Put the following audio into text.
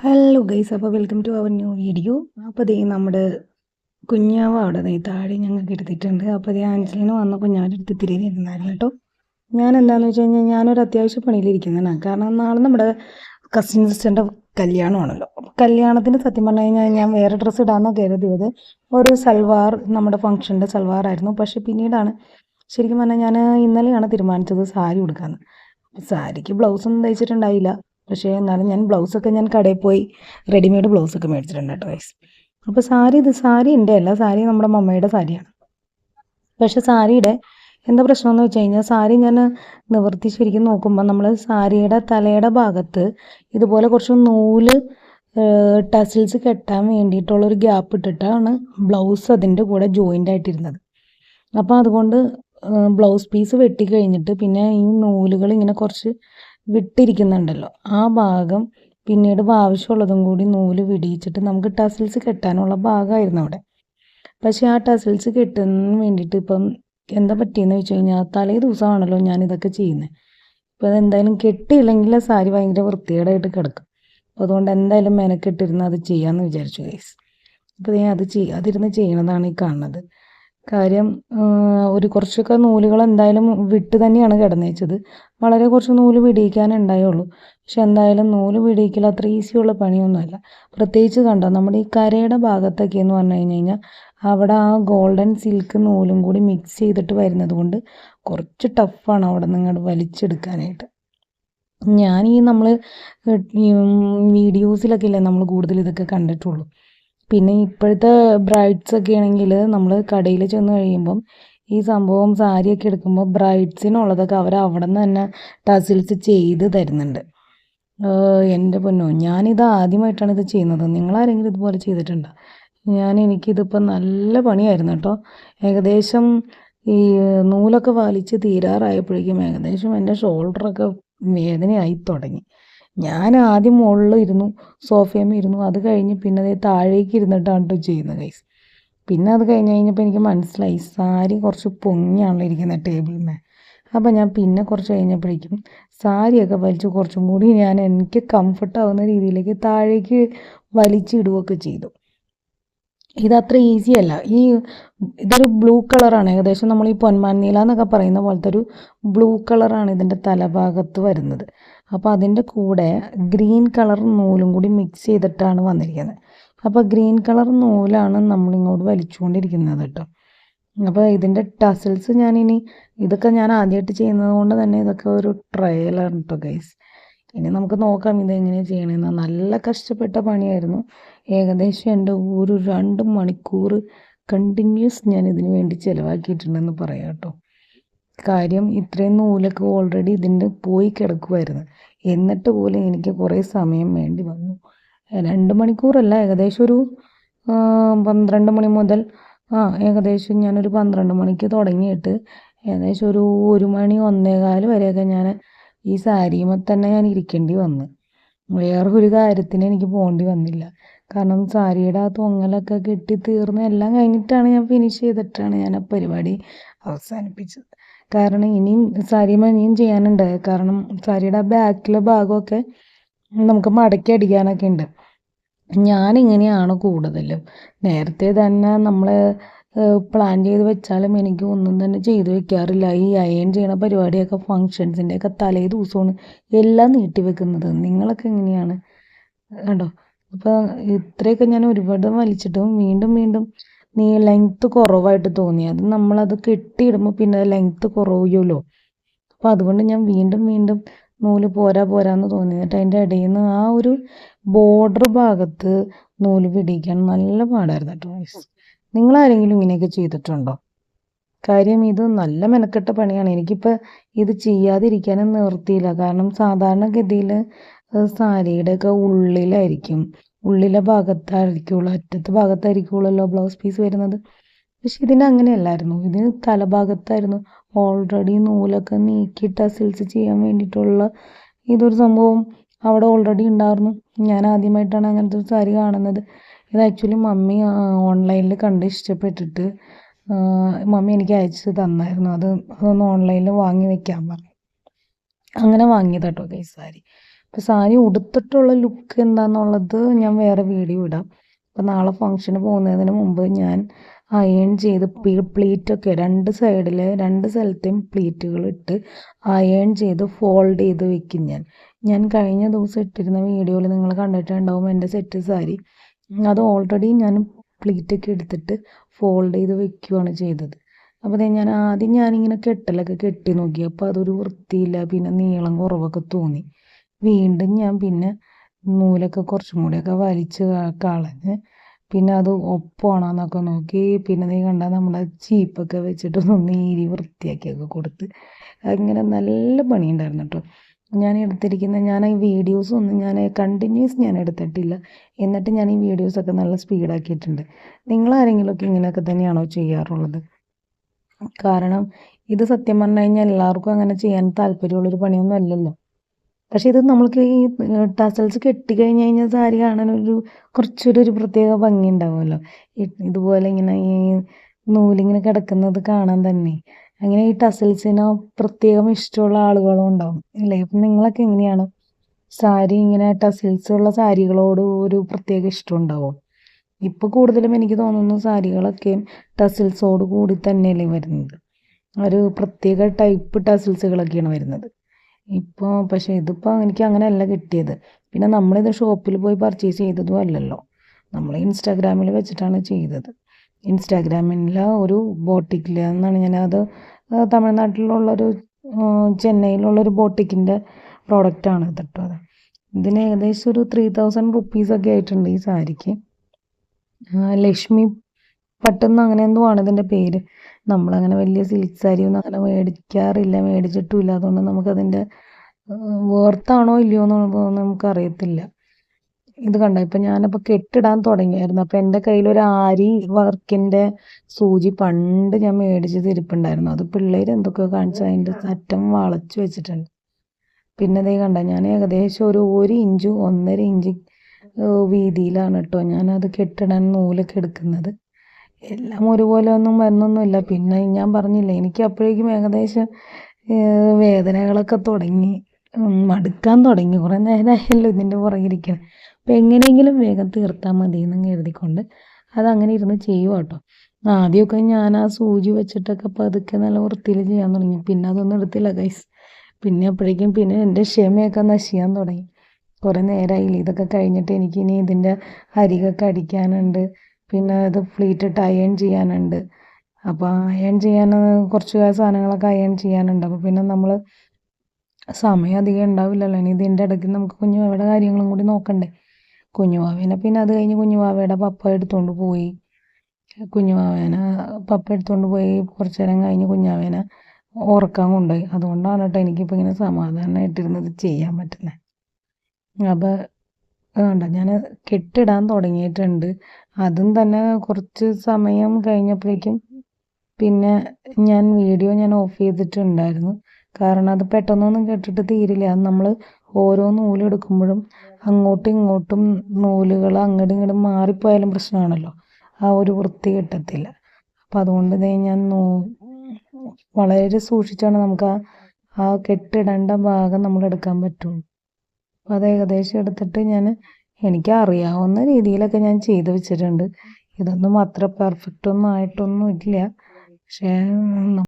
Hello guys, അപ്പോൾ welcome to our new video. അപ്പോൾ ദേ നമ്മുടെ കുഞ്ഞാവ അവിടെ ദേ താഴെ ഞങ്ങൾക്ക് എടുത്തിട്ടുണ്ട്. അപ്പോൾ ദേ ആഞ്ചലിന് വന്ന കുഞ്ഞാവിൻ്റെ അടുത്ത് ഇത്തിരി ഇരുന്നായിരുന്നു കേട്ടോ. ഞാൻ എന്താണെന്ന് വെച്ച് കഴിഞ്ഞാൽ ഞാനൊരു അത്യാവശ്യ പണിയിലിരിക്കുന്നതാണ്. കാരണം നാളെ നമ്മുടെ കസിൻ സിസ്റ്ററിൻ്റെ കല്യാണമാണല്ലോ. കല്യാണത്തിന് സത്യം പറഞ്ഞു കഴിഞ്ഞാൽ ഞാൻ വേറെ ഡ്രസ്സ് ഇടാമെന്ന് കരുതിയത് ഒരു സൽവാർ, നമ്മുടെ ഫംഗ്ഷൻ്റെ സൽവാറായിരുന്നു. പക്ഷേ പിന്നീടാണ് ശരിക്കും പറഞ്ഞാൽ ഞാൻ ഇന്നലെയാണ് തീരുമാനിച്ചത് സാരി ഉടുക്കാമെന്ന്. സാരിക്ക് ബ്ലൗസൊന്നും തയ്ച്ചിട്ടുണ്ടായില്ല. പക്ഷേ എന്നാലും ഞാൻ ബ്ലൗസൊക്കെ ഞാൻ കടയിൽ പോയി റെഡിമെയ്ഡ് ബ്ലൗസൊക്കെ മേടിച്ചിട്ടുണ്ട് കേട്ടോ ഗൈസ്. അപ്പോൾ സാരി എൻ്റെ അല്ല, സാരി നമ്മുടെ മമ്മയുടെ സാരിയാണ്. പക്ഷേ സാരിയുടെ എന്താ പ്രശ്നമെന്ന് വെച്ച് കഴിഞ്ഞാൽ സാരി ഞാൻ നിവർത്തി ശരിക്കും നോക്കുമ്പോൾ നമ്മൾ സാരിയുടെ തലയുടെ ഭാഗത്ത് ഇതുപോലെ കുറച്ച് നൂല് ടസിൽസ് കെട്ടാൻ വേണ്ടിയിട്ടുള്ളൊരു ഗ്യാപ്പ് ഇട്ടിട്ടാണ് ബ്ലൗസ് അതിൻ്റെ കൂടെ ജോയിൻ്റ് ആയിട്ടിരുന്നത്. അപ്പോൾ അതുകൊണ്ട് ബ്ലൗസ് പീസ് വെട്ടി കഴിഞ്ഞിട്ട് പിന്നെ ഈ നൂലുകൾ ഇങ്ങനെ കുറച്ച് വിട്ടിരിക്കുന്നുണ്ടല്ലോ, ആ ഭാഗം പിന്നീട് ആവശ്യമുള്ളതും കൂടി നൂല് വിടിയിച്ചിട്ട് നമുക്ക് ടസിൽസ് കെട്ടാനുള്ള ഭാഗമായിരുന്നു അവിടെ. പക്ഷേ ആ ടസിൽസ് കെട്ടുന്നതിന് വേണ്ടിയിട്ട് ഇപ്പം എന്താ പറ്റിയെന്ന് വെച്ച് കഴിഞ്ഞാൽ തലേ ദിവസമാണല്ലോ ഞാനിതൊക്കെ ചെയ്യുന്നത്. ഇപ്പോൾ അതെന്തായാലും കെട്ടിയില്ലെങ്കിൽ സാരി ഭയങ്കര വൃത്തികേടായിട്ട് കിടക്കും. അപ്പോൾ അതുകൊണ്ട് എന്തായാലും മെനക്കെട്ടിരുന്ന് അത് ചെയ്യാമെന്ന് വിചാരിച്ചു ഗൈസ്. അപ്പോൾ ഞാൻ അതിരുന്ന് ചെയ്യണതാണ് ഈ കാണുന്നത്. കാര്യം ഒരു കുറച്ചൊക്കെ നൂലുകൾ എന്തായാലും വിട്ട് തന്നെയാണ് കിടന്നേച്ചത്. വളരെ കുറച്ച് നൂല് പിടിയിക്കാനുണ്ടായുള്ളൂ. പക്ഷെ എന്തായാലും നൂല് പിടിയിക്കൽ അത്ര ഈസിയുള്ള പണിയൊന്നുമല്ല. പ്രത്യേകിച്ച് കണ്ടോ നമ്മുടെ ഈ കരയുടെ ഭാഗത്തൊക്കെ എന്ന് പറഞ്ഞു കഴിഞ്ഞാൽ അവിടെ ആ ഗോൾഡൻ സിൽക്ക് നൂലും കൂടി മിക്സ് ചെയ്തിട്ട് വരുന്നത് കൊണ്ട് കുറച്ച് ടഫാണ് അവിടെ നിന്ന് വലിച്ചെടുക്കാനായിട്ട്. ഞാൻ നമ്മൾ വീഡിയോസിലൊക്കെ ഇല്ലേ നമ്മൾ കൂടുതൽ ഇതൊക്കെ കണ്ടിട്ടുള്ളൂ. പിന്നെ ഇപ്പോഴത്തെ ബ്രൈഡ്സൊക്കെ ആണെങ്കിൽ നമ്മൾ കടയിൽ ചെന്ന് കഴിയുമ്പം ഈ സംഭവം സാരിയൊക്കെ എടുക്കുമ്പോൾ ബ്രൈഡ്സിനുള്ളതൊക്കെ അവർ അവിടെ നിന്ന് തന്നെ ടസിൽസ് ചെയ്ത് തരുന്നുണ്ട്. എൻ്റെ പൊന്നോ, ഞാനിത് ആദ്യമായിട്ടാണ് ഇത് ചെയ്യുന്നത്. നിങ്ങളാരെങ്കിലും ഇതുപോലെ ചെയ്തിട്ടുണ്ടോ? എനിക്കിതിപ്പോൾ നല്ല പണിയായിരുന്നു കേട്ടോ. ഏകദേശം ഈ നൂലൊക്കെ വലിച്ച് തീരാറായപ്പോഴേക്കും ഏകദേശം എൻ്റെ ഷോൾഡറൊക്കെ വേദനയായി തുടങ്ങി. ഞാൻ ആദ്യം മുകളിൽ ഇരുന്നു, സോഫയിൽ ഇരുന്നു. അത് കഴിഞ്ഞ് പിന്നെ അത് താഴേക്ക് ഇരുന്നിട്ടാണ് കേട്ടോ ചെയ്യുന്നത് ഗൈസ്. പിന്നെ അത് കഴിഞ്ഞപ്പോൾ എനിക്ക് മനസ്സിലായി സാരി കുറച്ച് പൊങ്ങിയാണല്ലോ ഇരിക്കുന്നത് ടേബിളിന്മേൽ. അപ്പോൾ ഞാൻ പിന്നെ കുറച്ച് കഴിഞ്ഞപ്പോഴേക്കും സാരിയൊക്കെ വലിച്ച് കുറച്ചും കൂടി എനിക്ക് കംഫർട്ടാവുന്ന രീതിയിലേക്ക് താഴേക്ക് വലിച്ചിടുകയൊക്കെ ചെയ്തു. ഇതത്ര ഈസി അല്ല. ഇതൊരു ബ്ലൂ കളറാണ്, ഏകദേശം നമ്മൾ ഈ പൊന്മാൻ നീല എന്നൊക്കെ പറയുന്ന പോലത്തെ ഒരു ബ്ലൂ കളറാണ് ഇതിൻ്റെ തലഭാഗത്ത് വരുന്നത്. അപ്പോൾ അതിൻ്റെ കൂടെ ഗ്രീൻ കളർ നൂലും കൂടി മിക്സ് ചെയ്തിട്ടാണ് വന്നിരിക്കുന്നത്. അപ്പോൾ ഗ്രീൻ കളർ നൂലാണ് നമ്മളിങ്ങോട്ട് വലിച്ചുകൊണ്ടിരിക്കുന്നത് കേട്ടോ. അപ്പോൾ ഇതിൻ്റെ ടസിൽസ് ഇതൊക്കെ ഞാൻ ആദ്യമായിട്ട് ചെയ്യുന്നത് കൊണ്ട് തന്നെ ഇതൊക്കെ ഒരു ട്രയലാണ് കേട്ടോ ഗൈസ്. ഇനി നമുക്ക് നോക്കാം ഇതെങ്ങനെയാണ് ചെയ്യണമെന്ന്. നല്ല കഷ്ടപ്പെട്ട പണിയായിരുന്നു. ഏകദേശം എൻ്റെ ഒരു 2 മണിക്കൂർ കണ്ടിന്യൂസ് ഞാൻ ഇതിന് വേണ്ടി ചിലവാക്കിയിട്ടുണ്ടെന്ന് പറയാം കേട്ടോ. കാര്യം ഇത്രയും നൂലൊക്കെ ഓൾറെഡി ഇതിൻ്റെ പോയി കിടക്കുമായിരുന്നു. എന്നിട്ട് പോലും എനിക്ക് കുറേ സമയം വേണ്ടി വന്നു. 2 മണിക്കൂറല്ല, ഏകദേശം ഒരു 12 മണി മുതൽ ഏകദേശം ഞാനൊരു 12 മണിക്ക് തുടങ്ങിയിട്ട് ഏകദേശം ഒരു 1 മണി 1:15 വരെയൊക്കെ ഞാൻ ഈ സാരിയുമ്പോൾ തന്നെ ഞാൻ ഇരിക്കേണ്ടി വന്നു. വേറെ ഒരു കാര്യത്തിന് എനിക്ക് പോകേണ്ടി വന്നില്ല. കാരണം സാരിയുടെ ആ തൊങ്ങലൊക്കെ കെട്ടി തീർന്ന് എല്ലാം കഴിഞ്ഞിട്ടാണ് ഞാൻ ഫിനിഷ് ചെയ്തിട്ടാണ് ഞാൻ ആ പരിപാടി അവസാനിപ്പിച്ചത്. കാരണം ഇനിയും ചെയ്യാനുണ്ട്. കാരണം സാരിയുടെ ബാക്കിലെ ഭാഗമൊക്കെ നമുക്ക് മടക്കി അടിക്കാനൊക്കെ ഉണ്ട്. ഞാനിങ്ങനെയാണ് കൂടുതലും. നേരത്തെ തന്നെ നമ്മൾ പ്ലാൻ ചെയ്ത് വെച്ചാലും എനിക്ക് ഒന്നും തന്നെ ചെയ്ത് വെക്കാറില്ല. ഈ അയൺ ചെയ്യണ പരിപാടിയൊക്കെ ഫങ്ഷൻസിൻ്റെയൊക്കെ തലേ ദിവസമാണ് എല്ലാം നീട്ടി വെക്കുന്നത്. നിങ്ങളൊക്കെ എങ്ങനെയാണ് കണ്ടോ? അപ്പോൾ ഇത്രയൊക്കെ ഞാൻ ഒരുപാട് വലിച്ചിട്ടും വീണ്ടും ലെങ്ത്ത് കുറവായിട്ട് തോന്നി. അത് നമ്മളത് കെട്ടിയിടുമ്പോൾ പിന്നെ ലെങ്ത്ത് കുറയുമല്ലോ. അപ്പോൾ അതുകൊണ്ട് ഞാൻ വീണ്ടും നൂല് പോരാന്ന് തോന്നി. എന്നിട്ട് അതിൻ്റെ ഇടയിൽ നിന്ന് ആ ഒരു ബോർഡർ ഭാഗത്ത് നൂല് പിടിക്കാൻ നല്ല പാടായിരുന്നു കേട്ടോ. നിങ്ങളാരെങ്കിലും ഇങ്ങനെയൊക്കെ ചെയ്തിട്ടുണ്ടോ? കാര്യം ഇത് നല്ല മെനക്കെട്ട പണിയാണ്. എനിക്കിപ്പോൾ ഇത് ചെയ്യാതിരിക്കാനും നിവൃത്തിയില്ല. കാരണം സാധാരണഗതിയിൽ സാരിയുടെയൊക്കെ ഉള്ളിലെ ഭാഗത്തായിരിക്കുള്ളൂ, അറ്റത്തെ ഭാഗത്തായിരിക്കുള്ളല്ലോ ബ്ലൗസ് പീസ് വരുന്നത്. പക്ഷെ ഇതിന് അങ്ങനെയല്ലായിരുന്നു. ഇതിന് തലഭാഗത്തായിരുന്നു ഓൾറെഡി നൂലൊക്കെ നീക്കി ടസിൽസ് ചെയ്യാൻ വേണ്ടിയിട്ടുള്ള ഇതൊരു സംഭവം അവിടെ ഓൾറെഡി ഉണ്ടായിരുന്നു. ഞാൻ ആദ്യമായിട്ടാണ് അങ്ങനത്തെ ഒരു സാരി കാണുന്നത്. ഇത് ആക്ച്വലി മമ്മി ഓൺലൈനിൽ കണ്ട് ഇഷ്ടപ്പെട്ടിട്ട് മമ്മി എനിക്ക് അയച്ച് തന്നായിരുന്നു. അതൊന്ന് ഓൺലൈനിൽ വാങ്ങി വെക്കാൻ പറഞ്ഞു. അങ്ങനെ വാങ്ങിയത് കേട്ടോ ഈ സാരി. അപ്പോൾ സാരി ഉടുത്തിട്ടുള്ള ലുക്ക് എന്താണെന്നുള്ളത് ഞാൻ വേറെ വീഡിയോ ഇടാം. അപ്പോൾ നാളെ ഫംഗ്ഷന് പോകുന്നതിന് മുമ്പ് ഞാൻ അയൺ ചെയ്ത് പ്ലീറ്റൊക്കെ രണ്ട് സ്ഥലത്തെയും പ്ലീറ്റുകൾ ഇട്ട് അയൺ ചെയ്ത് ഫോൾഡ് ചെയ്ത് വെക്കും ഞാൻ കഴിഞ്ഞ ദിവസം ഇട്ടിരുന്ന വീഡിയോയിൽ നിങ്ങൾ കണ്ടിട്ടുണ്ടാവും എൻ്റെ സെറ്റ് സാരി. അത് ഓൾറെഡി ഞാൻ പ്ലീറ്റൊക്കെ എടുത്തിട്ട് ഫോൾഡ് ചെയ്ത് വെക്കുകയാണ് ചെയ്തത്. അപ്പോൾ ആദ്യം ഞാനിങ്ങനെ കെട്ടലൊക്കെ കെട്ടി നോക്കി. അപ്പോൾ അതൊരു വൃത്തിയില്ല, പിന്നെ നീളം കുറവൊക്കെ തോന്നി. വീണ്ടും ഞാൻ പിന്നെ നൂലൊക്കെ കുറച്ചും കൂടിയൊക്കെ വലിച്ച് കളഞ്ഞ് പിന്നെ അത് ഒപ്പമാണെന്നൊക്കെ നോക്കി. പിന്നെ നീ കണ്ടാൽ നമ്മുടെ ചീപ്പൊക്കെ വെച്ചിട്ട് നീരി വൃത്തിയാക്കിയൊക്കെ കൊടുത്ത് അങ്ങനെ നല്ല പണിയുണ്ടായിരുന്നു കേട്ടോ. ഞാൻ ഈ വീഡിയോസൊന്നും ഞാൻ കണ്ടിന്യൂസ് ഞാൻ എടുത്തിട്ടില്ല. എന്നിട്ട് ഞാൻ ഈ വീഡിയോസൊക്കെ നല്ല സ്പീഡാക്കിയിട്ടുണ്ട്. നിങ്ങളാരെങ്കിലുമൊക്കെ ഇങ്ങനെയൊക്കെ തന്നെയാണോ ചെയ്യാറുള്ളത്? കാരണം ഇത് സത്യം പറഞ്ഞു കഴിഞ്ഞാൽ എല്ലാവർക്കും അങ്ങനെ ചെയ്യാൻ താല്പര്യമുള്ളൊരു പണിയൊന്നും അല്ലല്ലോ. പക്ഷേ ഇത് നമ്മൾക്ക് ഈ ടസൽസ് കെട്ടിക്കഴിഞ്ഞ് കഴിഞ്ഞാൽ സാരി കാണാനൊരു കുറച്ചൊരു പ്രത്യേക ഭംഗി ഉണ്ടാവുമല്ലോ. ഇതുപോലെ ഇങ്ങനെ ഈ നൂലിങ്ങനെ കിടക്കുന്നത് കാണാൻ തന്നെ. അങ്ങനെ ഈ ടസൽസിന് പ്രത്യേകം ഇഷ്ടമുള്ള ആളുകളും ഉണ്ടാവും അല്ലേ? അപ്പം നിങ്ങളൊക്കെ എങ്ങനെയാണ്? സാരി ഇങ്ങനെ ടസൽസ് ഉള്ള സാരികളോട് ഒരു പ്രത്യേക ഇഷ്ടം ഉണ്ടാവും. ഇപ്പോൾ കൂടുതലും എനിക്ക് തോന്നുന്നു സാരികളൊക്കെ ടസിൽസോട് കൂടി തന്നെയല്ലേ വരുന്നത്. ഒരു പ്രത്യേക ടൈപ്പ് ടസിൽസുകളൊക്കെയാണ് വരുന്നത് ഇപ്പോൾ. പക്ഷേ ഇതിപ്പോൾ എനിക്ക് അങ്ങനെയല്ല കിട്ടിയത്. പിന്നെ നമ്മളിത് ഷോപ്പിൽ പോയി പർച്ചേസ് ചെയ്തതും അല്ലല്ലോ, നമ്മൾ ഇൻസ്റ്റാഗ്രാമിൽ വെച്ചിട്ടാണ് ചെയ്തത്. ഇൻസ്റ്റാഗ്രാമിലെ ഒരു ബോട്ടിക്കിൽ നിന്നാണ് ഞാനത് തമിഴ്നാട്ടിലുള്ളൊരു ചെന്നൈയിലുള്ളൊരു ബോട്ടിക്കിൻ്റെ പ്രോഡക്റ്റാണ് ഇത് കേട്ടോ. ഇതിന് ഏകദേശം ഒരു 3000 റുപ്പീസൊക്കെ ആയിട്ടുണ്ട് ഈ സാരിക്ക്. ലക്ഷ്മി പട്ടെന്ന് അങ്ങനെ എന്തോ ആണ് ഇതിൻ്റെ പേര്. നമ്മളങ്ങനെ വലിയ സിൽക്ക് സാരിയൊന്നും അങ്ങനെ മേടിക്കാറില്ല, മേടിച്ചിട്ടുമില്ല. അതുകൊണ്ട് നമുക്കതിൻ്റെ വേർത്താണോ ഇല്ലയോ എന്നുള്ളത് നമുക്കറിയത്തില്ല. ഇത് കണ്ടോ, ഇപ്പം ഞാനപ്പോൾ കെട്ടിടാൻ തുടങ്ങിയായിരുന്നു. അപ്പോൾ എൻ്റെ കയ്യിലൊരു ആരി വർക്കിൻ്റെ സൂചി പണ്ട് ഞാൻ മേടിച്ച് തിരിപ്പുണ്ടായിരുന്നു. അത് പിള്ളേർ എന്തൊക്കെയോ കാണിച്ച് അതിൻ്റെ അറ്റം വളച്ച് വെച്ചിട്ടുണ്ട്. പിന്നെ അതേ കണ്ട, ഞാൻ ഏകദേശം ഒരു 1 ഇഞ്ച് 1.5 ഇഞ്ച് വീതിയിലാണ് കേട്ടോ ഞാനത് കെട്ടിടാൻ നൂലൊക്കെ എടുക്കുന്നത്. എല്ലാം ഒരുപോലെ ഒന്നും വരുന്നൊന്നുമില്ല. പിന്നെ ഞാൻ പറഞ്ഞില്ലേ, എനിക്ക് അപ്പോഴേക്കും ഏകദേശം വേദനകളൊക്കെ തുടങ്ങി, മടുക്കാൻ തുടങ്ങി. കുറേ നേരമായല്ലോ ഇതിൻ്റെ പുറകിരിക്കണം. അപ്പോൾ എങ്ങനെയെങ്കിലും വേഗം തീർത്താൽ മതി എന്ന് എഴുതിക്കൊണ്ട് അതങ്ങനെ ഇരുന്ന് ചെയ്യുക കേട്ടോ. ആദ്യമൊക്കെ ഞാൻ ആ സൂചി വെച്ചിട്ടൊക്കെ പതുക്കെ നല്ല വൃത്തിയിൽ ചെയ്യാൻ തുടങ്ങി. പിന്നെ അതൊന്നും എടുത്തില്ല ഗൈസ്. പിന്നെ അപ്പോഴേക്കും പിന്നെ എൻ്റെ ക്ഷമയൊക്കെ നശിക്കാൻ തുടങ്ങി. കുറേ നേരമായില്ല ഇതൊക്കെ കഴിഞ്ഞിട്ട് എനിക്കിനി ഇതിൻ്റെ അരികൊക്കെ അടിക്കാനുണ്ട്. പിന്നെ ഇത് ഫ്ലീറ്റിട്ട് അയൺ ചെയ്യാനുണ്ട്. അപ്പോൾ അയൺ ചെയ്യാൻ കുറച്ച് സാധനങ്ങളൊക്കെ അയൺ ചെയ്യാനുണ്ട്. അപ്പോൾ പിന്നെ നമ്മൾ സമയം അധികം ഉണ്ടാവില്ലല്ലോ. ഇനി ഇതിൻ്റെ ഇടയ്ക്ക് നമുക്ക് കുഞ്ഞുവാവയുടെ കാര്യങ്ങളും കൂടി നോക്കണ്ടേ. കുഞ്ഞുവാവേനെ പിന്നെ അത് കഴിഞ്ഞ് കുഞ്ഞുവാവയുടെ പപ്പ എടുത്തുകൊണ്ട് പോയി. പപ്പ എടുത്തുകൊണ്ട് പോയി കുറച്ച് നേരം കഴിഞ്ഞ് കുഞ്ഞാവേനെ ഉറക്കാൻ കൊണ്ടുപോയി. അതുകൊണ്ടാണ് കേട്ടോ എനിക്കിപ്പോൾ ഇങ്ങനെ സമാധാനമായിട്ടിരുന്നത് ചെയ്യാൻ പറ്റുന്നത്. അപ്പോൾ വേണ്ട, ഞാൻ കെട്ടിടാൻ തുടങ്ങിയിട്ടുണ്ട്. അതും തന്നെ കുറച്ച് സമയം കഴിഞ്ഞപ്പോഴേക്കും പിന്നെ ഞാൻ ഓഫ് ചെയ്തിട്ടുണ്ടായിരുന്നു. കാരണം അത് പെട്ടെന്നൊന്നും കെട്ടിട്ട് തീരില്ല. അത് നമ്മൾ ഓരോ നൂലെടുക്കുമ്പോഴും അങ്ങോട്ടും ഇങ്ങോട്ടും നൂലുകൾ അങ്ങോട്ടും ഇങ്ങോട്ടും മാറിപ്പോയാലും പ്രശ്നമാണല്ലോ, ആ ഒരു വൃത്തി കിട്ടത്തില്ല. അപ്പം അതുകൊണ്ട് ഞാൻ വളരെ സൂക്ഷിച്ചാണ് നമുക്ക് ആ കെട്ടിടേണ്ട ഭാഗം നമ്മൾ എടുക്കാൻ പറ്റുള്ളൂ. അപ്പോൾ അത് ഏകദേശം എടുത്തിട്ട് എനിക്ക് അറിയാവുന്ന രീതിയിലൊക്കെ ഞാൻ ചെയ്ത് വെച്ചിട്ടുണ്ട്. ഇതൊന്നും അത്ര പെർഫെക്റ്റ് ഒന്നും ആയിട്ടൊന്നും ഇല്ല. പക്ഷേ